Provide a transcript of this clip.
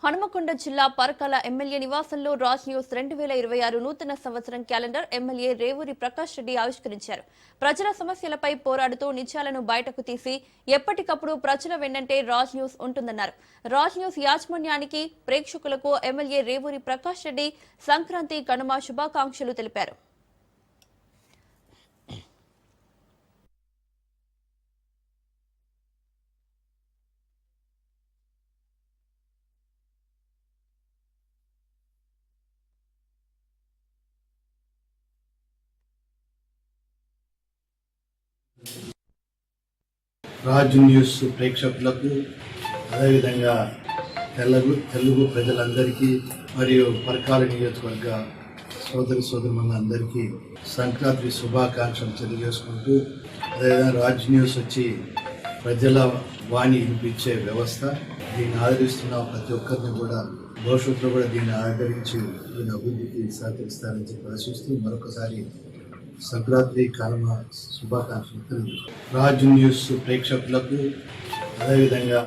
హనుమకొండ జిల్లా పరకాల ఎమ్మెల్యే నివాసంలో రాజ్ న్యూస్ 2026 నూతన సంవత్సరం క్యాలెండర్ ఎమ్మెల్యే రేవూరి ప్రకాష్ రెడ్డి ఆవిష్కరించారు. ప్రజల సమస్యలపై పోరాడుతూ నిజాలను బయటకు తీసి ఎప్పటికప్పుడు ప్రజల వెన్నంటే రాజ్ న్యూస్ ఉంటుందన్నారు. రాజ్ న్యూస్ యాజమాన్యానికి, ప్రేక్షకులకు ఎమ్మెల్యే రేవూరి ప్రకాష్ రెడ్డి సంక్రాంతి, కనుమ శుభాకాంక్షలు తెలిపారు. రాజ్ న్యూస్ ప్రేక్షకులకు, అదేవిధంగా తెలుగు ప్రజలందరికీ మరియు పరకాల నియోజకవర్గ సోదరులందరికీ సంక్రాంతి శుభాకాంక్షలు తెలియజేసుకుంటూ, అదేవిధంగా రాజ్ న్యూస్ వచ్చి ప్రజల వాణి వినిపించే వ్యవస్థ. దీన్ని ఆదరిస్తున్న ప్రతి ఒక్కరిని కూడా భవిష్యత్తులో కూడా దీన్ని ఆదరించి దీని అభివృద్ధికి సహకరిస్తారని చెప్పి ఆశిస్తూ మరొకసారి సంక్రాంతి, కనుమ శుభాకాంక్షలు. రాజ్ న్యూస్ ప్రేక్షకులకు, అదేవిధంగా